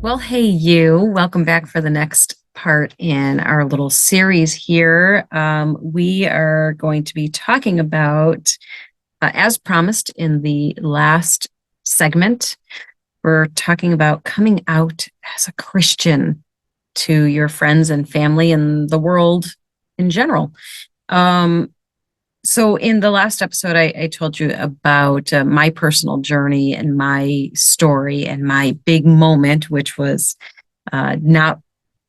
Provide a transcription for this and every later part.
Well, hey, you. Welcome back for the next part in our little series here. We are going to be talking about, as promised in the last segment, we're talking about coming out as a Christian to your friends and family and the world in general. Um, so, in the last episode, I told you about my personal journey and my story and my big moment, which was not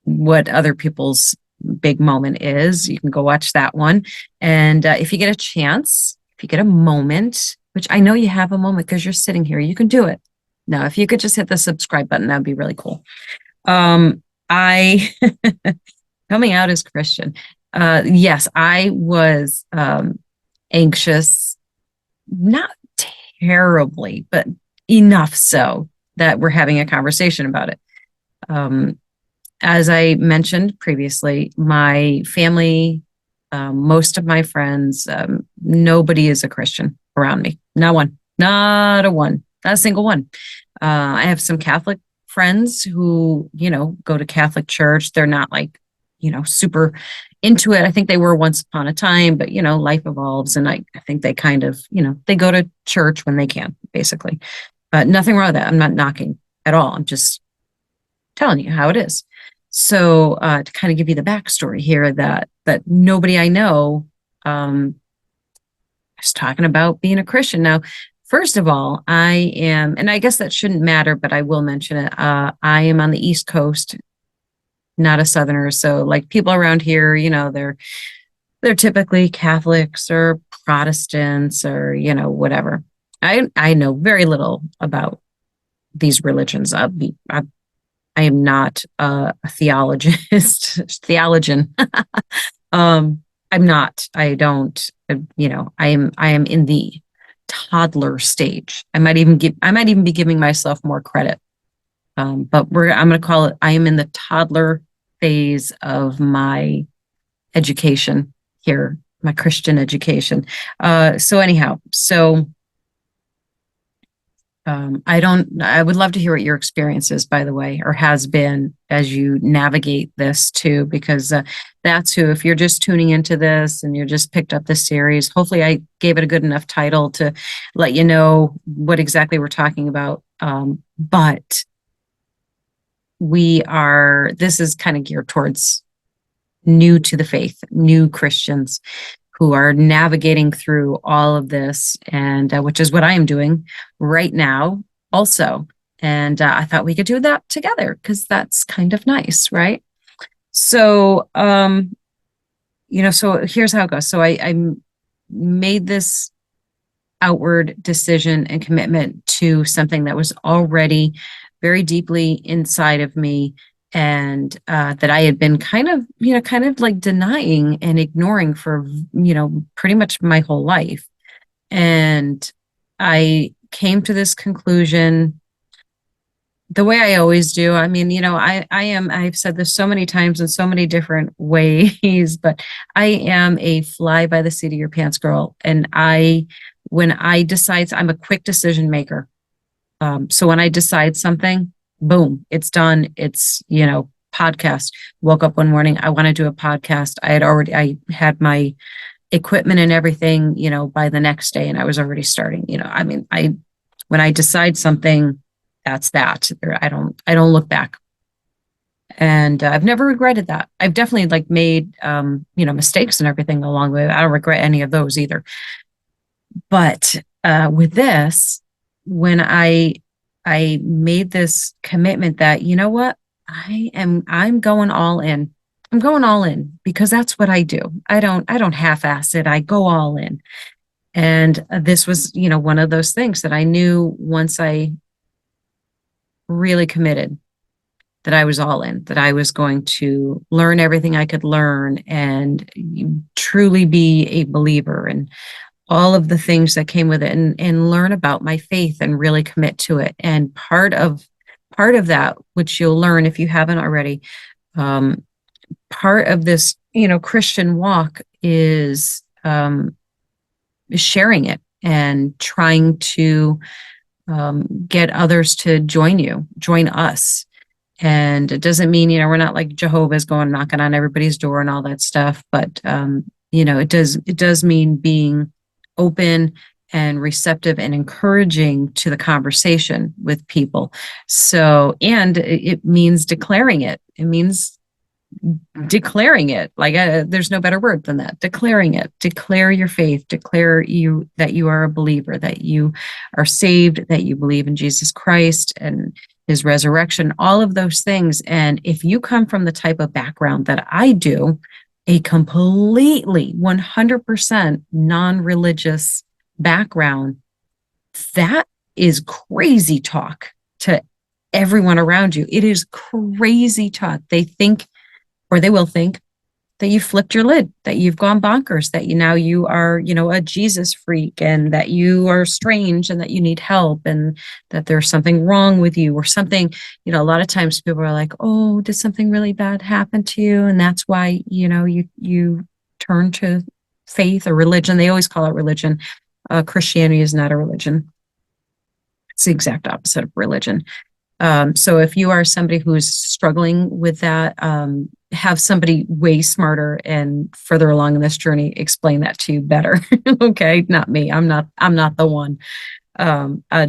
what other people's big moment is. You can go watch that one. And if you get a chance, if you get a moment, which I know you have a moment because you're sitting here, you can do it. Now, if you could just hit the subscribe button, that'd be really cool. I coming out as Christian. Yes, I was anxious, not terribly, but enough so that we're having a conversation about it. Um, as I mentioned previously, my family, most of my friends, nobody is a Christian around me. Not one, not a one, not a single one. I have some Catholic friends who, go to Catholic church. They're not like, super into it. I think they were once upon a time, but, life evolves. And I think they kind of, they go to church when they can, basically. But nothing wrong with that. I'm not knocking at all. I'm just telling you how it is. So to kind of give you the backstory here, that nobody I know is talking about being a Christian. Now, first of all, I am, and I guess that shouldn't matter, but I will mention it. I am on the East Coast, not a Southerner. So like people around here, they're typically Catholics or Protestants or whatever. I know very little about these religions. I am not a theologist, theologian. I'm not. I don't. I am in the toddler stage. I might even be giving myself more credit. But I'm going to call it. I am in the toddler phase of my education here, my Christian education. So anyhow, I would love to hear what your experience is, by the way, or has been as you navigate this too, because that's who, if you're just tuning into this and you just picked up this series, hopefully I gave it a good enough title to let you know what exactly we're talking about. But this is kind of geared towards new to the faith, new Christians who are navigating through all of this, and which is what I am doing right now, also. And I thought we could do that together because that's kind of nice, right? So, so here's how it goes. So I made this outward decision and commitment to something that was already very deeply inside of me and that I had been kind of like denying and ignoring for, pretty much my whole life. And I came to this conclusion the way I always do. I mean, I've said this so many times in so many different ways, but I am a fly by the seat of your pants girl. And when I decide, I'm a quick decision maker. So when I decide something, boom, it's done. It's, podcast. Woke up one morning, I want to do a podcast. I had my equipment and everything, by the next day, and I was already starting, when I decide something, that's that. I don't look back. And I've never regretted that. I've definitely like made, mistakes and everything along the way. I don't regret any of those either. But with this, when I made this commitment that, you know what, I'm going all in. I'm going all in because that's what I do. I don't half-ass it. I go all in. And this was, one of those things that I knew once I really committed that I was all in, that I was going to learn everything I could learn and truly be a believer and all of the things that came with it and learn about my faith and really commit to it. And part of that, which you'll learn if you haven't already, part of this, Christian walk is sharing it and trying to get others to join us. And it doesn't mean, we're not like Jehovah's going knocking on everybody's door and all that stuff, but it does mean being open and receptive and encouraging to the conversation with people. So, and it means declaring it. It means declaring it. Like, there's no better word than that. Declaring it. Declare your faith. Declare that you are a believer, that you are saved, that you believe in Jesus Christ and his resurrection, all of those things. And if you come from the type of background that I do, a completely 100% non-religious background, that is crazy talk to everyone around you. It is crazy talk. They think, or they will think, that you flipped your lid, that you've gone bonkers, that you are, a Jesus freak, and that you are strange, and that you need help, and that there's something wrong with you or something. A lot of times people are like, oh, did something really bad happen to you? And that's why, you turn to faith or religion. They always call it religion. Christianity is not a religion. It's the exact opposite of religion. So if you are somebody who's struggling with that, have somebody way smarter and further along in this journey explain that to you better. Okay, not me. I'm not the one. All I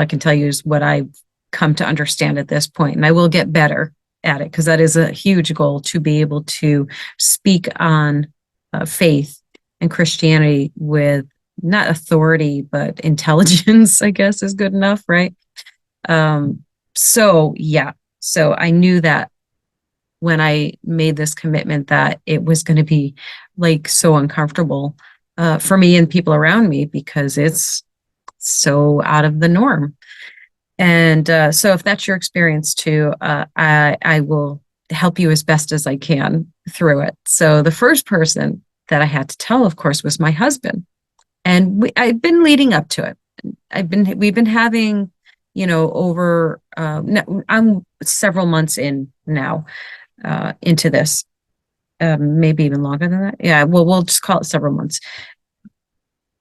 can tell you is what I've come to understand at this point, and I will get better at it, because that is a huge goal, to be able to speak on faith and Christianity with not authority, but intelligence, I guess, is good enough, right? So I knew that when I made this commitment that it was going to be like so uncomfortable for me and people around me, because it's so out of the norm. And so if that's your experience too, I will help you as best as I can through it. So the first person that I had to tell, of course, was my husband. And I've been leading up to it. We've been having, over, I'm several months in now, into this, maybe even longer than that. Yeah, well, we'll just call it several months.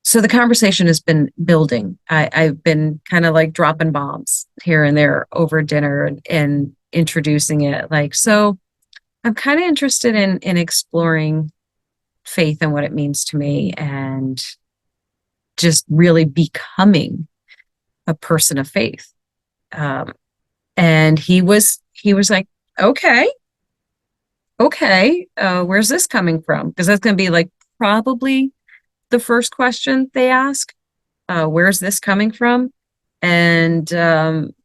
So the conversation has been building. I've been kind of like dropping bombs here and there over dinner and introducing it. Like, so I'm kind of interested in exploring faith and what it means to me, and just really becoming a person of faith. And he was like, okay, where's this coming from? Because that's going to be like probably the first question they ask. Where's this coming from? And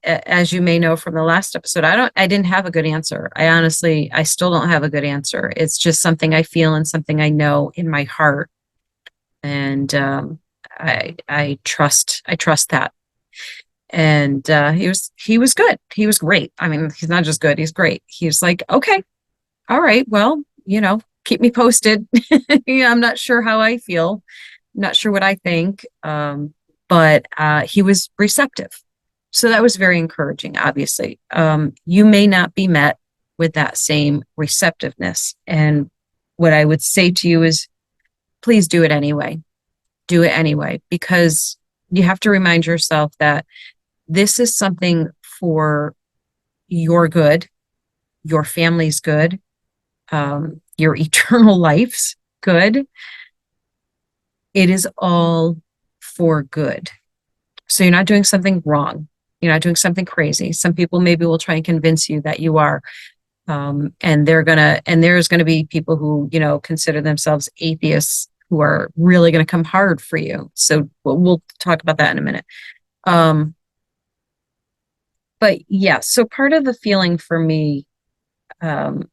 as you may know from the last episode, I didn't have a good answer. I still don't have a good answer. It's just something I feel and something I know in my heart. And I trust that. And he was good. He was great. I mean, he's not just good, he's great. He's like, okay, all right, well, keep me posted. Yeah, I'm not sure how I feel, not sure what I think. But he was receptive. So that was very encouraging, obviously. You may not be met with that same receptiveness. And what I would say to you is, please do it anyway. Do it anyway, because you have to remind yourself that this is something for your good, your family's good, your eternal life's good. It is all for good. So you're not doing something wrong. You're not doing something crazy. Some people maybe will try and convince you that you are. And there's gonna be people who, consider themselves atheists, who are really going to come hard for you. So we'll talk about that in a minute. But yeah, so part of the feeling for me, and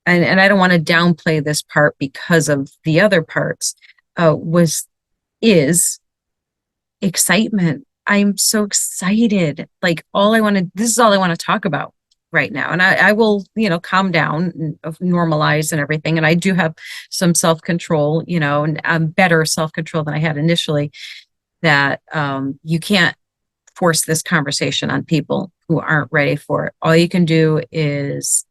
I don't want to downplay this part because of the other parts, is excitement. I'm so excited. Like, this is all I want to talk about right now. And I will, calm down and normalize and everything. And I do have some self-control, and better self-control than I had initially, that you can't force this conversation on people who aren't ready for it. All you can do is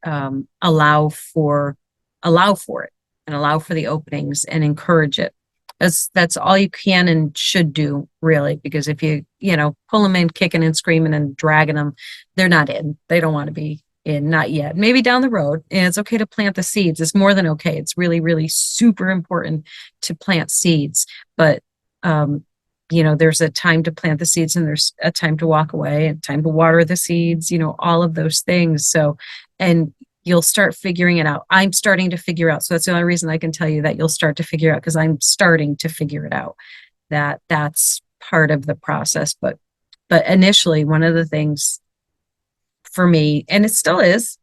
allow for it, and allow for the openings and encourage it. That's all you can and should do, really, because if you pull them in kicking and screaming and dragging them, they're not in. They don't want to be And not yet, maybe down the road. And it's okay to plant the seeds. It's more than okay. It's really, really super important to plant seeds. But, um, there's a time to plant the seeds and there's a time to walk away and time to water the seeds, all of those things. So, and you'll start figuring it out. I'm starting to figure out. So that's the only reason I can tell you that you'll start to figure out, because I'm starting to figure it out, that that's part of the process. But initially, one of the things for me, and it still is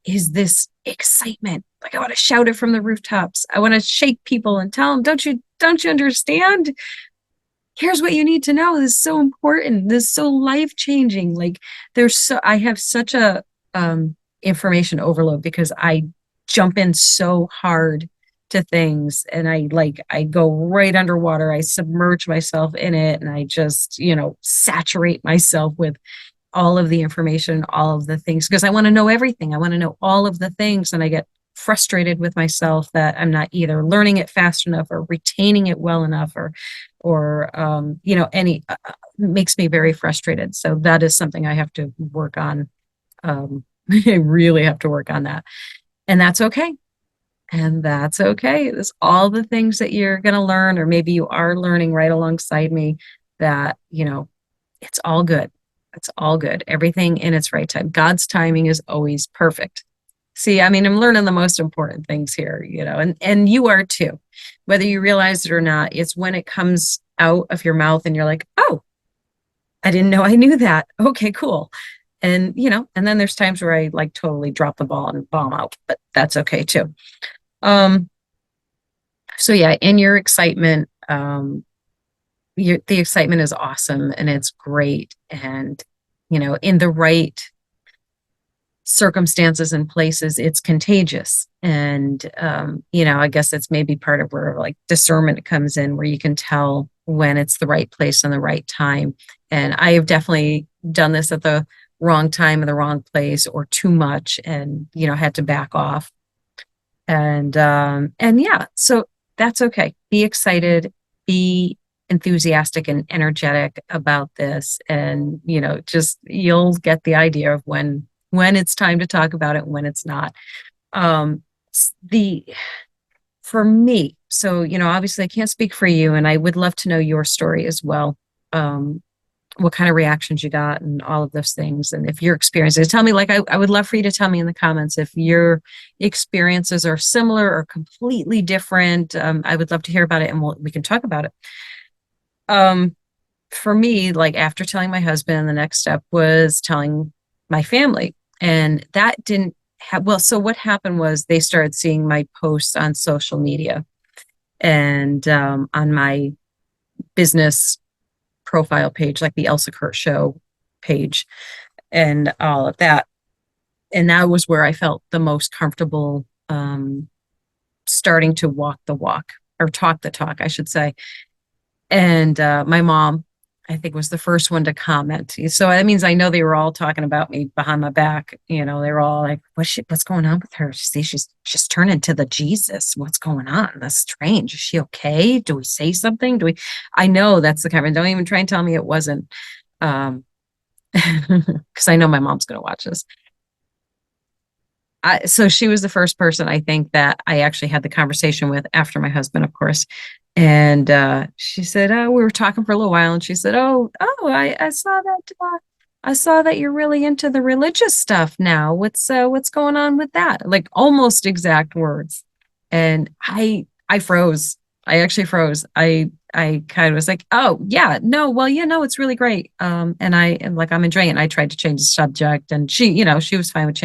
this excitement. Like I want to shout it from the rooftops. I want to shake people and tell them, don't you understand? Here's what you need to know. This is so important. This is so life changing. Like I have such a information overload because I jump in so hard to things, and I go right underwater. I submerge myself in it, and I just, saturate myself with all of the information, all of the things, because I want to know everything. I want to know all of the things. And I get frustrated with myself that I'm not either learning it fast enough or retaining it well enough, any makes me very frustrated. So that is something I have to work on. I really have to work on that. And that's okay. And that's okay. There's all the things that you're going to learn, or maybe you are learning right alongside me, that, it's all good. It's all good. Everything in its right time. God's timing is always perfect. See, I mean, I'm learning the most important things here, and you are too, whether you realize it or not. It's when it comes out of your mouth and you're like, oh, I didn't know I knew that. Okay, cool. And, and then there's times where I like totally drop the ball and bomb out, but that's okay too. Um, so yeah, in your excitement, the excitement is awesome and it's great. And, in the right circumstances and places, it's contagious. And, I guess it's maybe part of where like discernment comes in, where you can tell when it's the right place and the right time. And I have definitely done this at the wrong time in the wrong place, or too much, and, had to back off. And yeah, so that's okay. Be excited, be enthusiastic and energetic about this. And, just you'll get the idea of when it's time to talk about it, when it's not. Um, the For me, so, obviously I can't speak for you, and I would love to know your story as well. Um, what kind of reactions you got and all of those things. And if your experiences, tell me, like, I would love for you to tell me in the comments if your experiences are similar or completely different. I would love to hear about it, and we can talk about it. Um, for me, like after telling my husband, the next step was telling my family. And that didn't have, well, so what happened was they started seeing my posts on social media and on my business profile page, like the Elsa Show page and all of that. And that was where I felt the most comfortable starting to walk the walk, or talk the talk, I should say. And my mom, I think, was the first one to comment. So that means I know they were all talking about me behind my back. They were all like, what's going on with her? See, she's turned into the Jesus. What's going on? That's strange. Is she okay? Do we say something? I know that's the kind of, don't even try and tell me it wasn't. Because I know my mom's going to watch this. So she was the first person, I think, that I actually had the conversation with, after my husband, of course. And she said, "Oh, we were talking for a little while," and she said, I saw that. I saw that you're really into the religious stuff now. What's going on with that?" Like almost exact words. And I froze. I actually froze. I kind of was like, "Oh yeah, no, well, it's really great." And I am like, I'm enjoying it. And I tried to change the subject, and she was fine with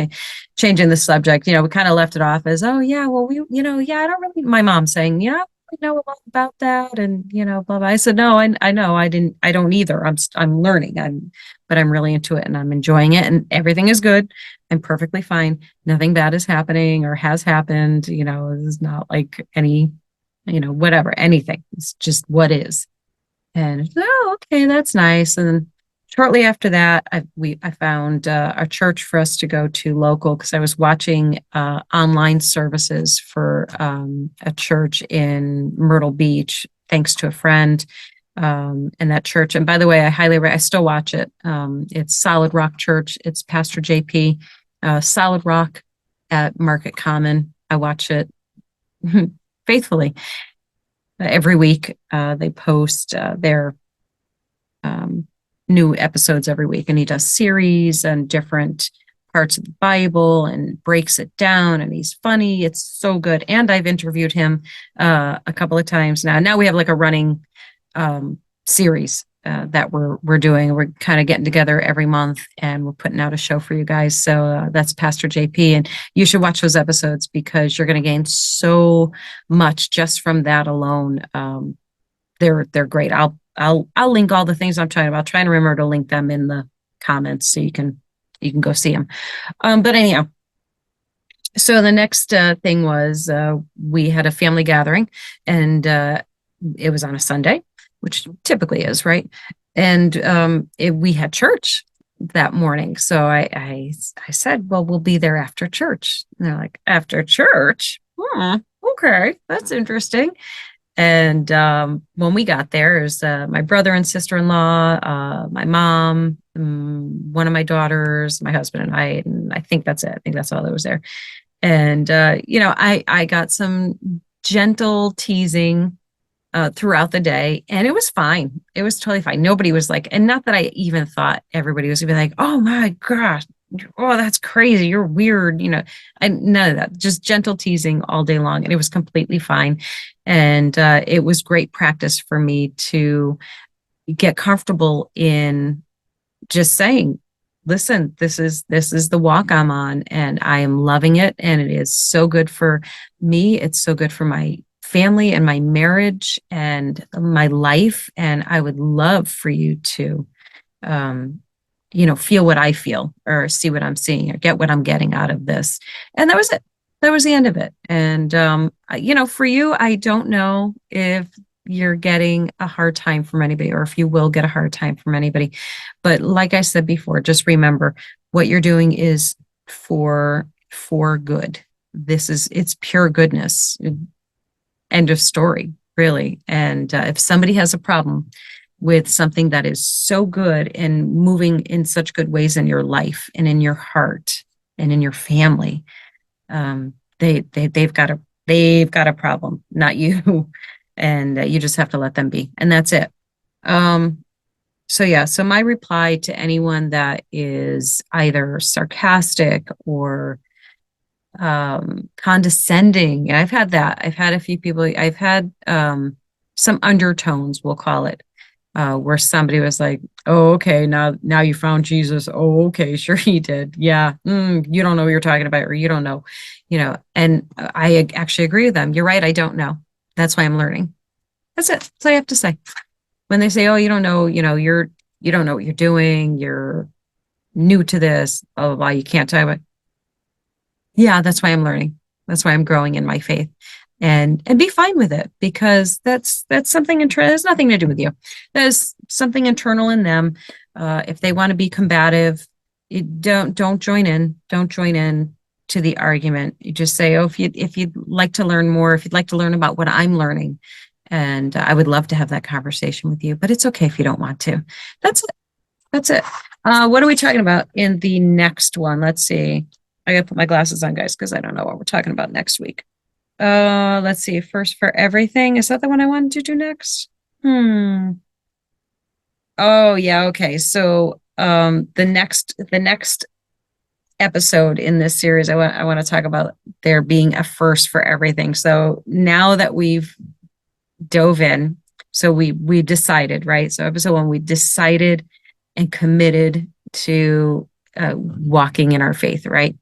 changing the subject. We kind of left it off as, "Oh yeah, well, yeah, I don't really." My mom saying, "Yeah, I know a lot about that," and blah blah. I said, "No, I know, I don't either. I'm learning. But I'm really into it and I'm enjoying it, and everything is good. I'm perfectly fine. Nothing bad is happening or has happened. It's not like any, whatever, anything. It's just what is." And oh, okay, that's nice. And then shortly after that, I found a church for us to go to local, because I was watching online services for a church in Myrtle Beach, thanks to a friend. And that church, and by the way, I still watch it. It's Solid Rock Church. It's Pastor JP. Solid Rock at Market Common. I watch it faithfully every week. They post their um, new episodes every week, and he does series and different parts of the Bible and breaks it down. And he's funny. It's so good. And I've interviewed him a couple of times now. Now we have like a running series that we're doing. We're kind of getting together every month, and we're putting out a show for you guys. So that's Pastor JP, and you should watch those episodes because you're going to gain so much just from that alone. They're great. I'll link all the things I'm talking about. Trying to remember to link them in the comments so you can go see them. But anyhow, so the next thing was we had a family gathering, and it was on a Sunday, which typically is, right? And we had church that morning. So I said, well, we'll be there after church. And they're like, after church? Okay, that's interesting. And when we got there, it was my brother and sister-in-law, my mom, one of my daughters, my husband, and I think that's it. I think that's all that was there. And I got some gentle teasing throughout the day, and it was fine. It was totally fine. Nobody was like, and not that I even thought everybody was gonna be like, oh my gosh, oh, that's crazy, you're weird, none of that. Just gentle teasing all day long, and it was completely fine. And it was great practice for me to get comfortable in just saying, listen, this is the walk I'm on, and I am loving it, and it is so good for me. It's so good for my family and my marriage and my life. And I would love for you to feel what I feel, or see what I'm seeing, or get what I'm getting out of this. And that was it. That was the end of it. And for you, I don't know if you're getting a hard time from anybody, or if you will get a hard time from anybody. But like I said before, just remember what you're doing is for good. It's pure goodness. End of story, really. And if somebody has a problem with something that is so good and moving in such good ways in your life and in your heart and in your family, they've got a problem, not you. And you just have to let them be, and that's it. So my reply to anyone that is either sarcastic or condescending, and I've had that. I've had a few people. I've had some undertones, we'll call it, where somebody was like, "Oh, okay, now you found Jesus. Oh, okay, sure he did. Yeah, you don't know what you're talking about, or you don't know, And I actually agree with them. You're right. I don't know. That's why I'm learning. That's it. That's all I have to say. When they say, "Oh, you don't know," you don't know what you're doing. You're new to this. Blah blah blah. You can't talk about. Yeah, that's why I'm learning. That's why I'm growing in my faith, and be fine with it, because that's something internal. It has nothing to do with you. There's something internal in them. If they want to be combative, don't join in. Don't join in to the argument. You just say, "Oh, if you'd like to learn more, if you'd like to learn about what I'm learning, and I would love to have that conversation with you, but it's okay if you don't want to." That's it. That's it. What are we talking about in the next one? Let's see. I gotta put my glasses on, guys, because I don't know what we're talking about next week. Let's see. First for everything. Is that the one I wanted to do next? Oh yeah, okay. So the next episode in this series, I want to talk about there being a first for everything. So now that we've dove in, so we decided, right? So episode 1, we decided and committed to walking in our faith, right?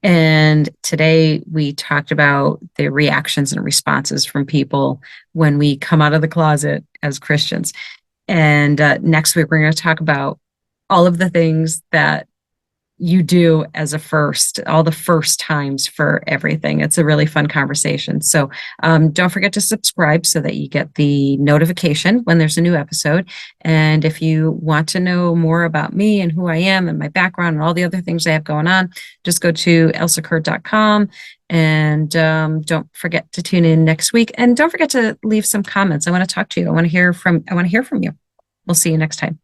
And today we talked about the reactions and responses from people when we come out of the closet as Christians. And next week, we're going to talk about all of the things that you do as a first, all the first times for everything. It's a really fun conversation. So don't forget to subscribe so that you get the notification when there's a new episode. And if you want to know more about me and who I am and my background and all the other things I have going on, just go to elsakurt.com. And don't forget to tune in next week. And don't forget to leave some comments. I want to talk to you. I want to hear from you. We'll see you next time.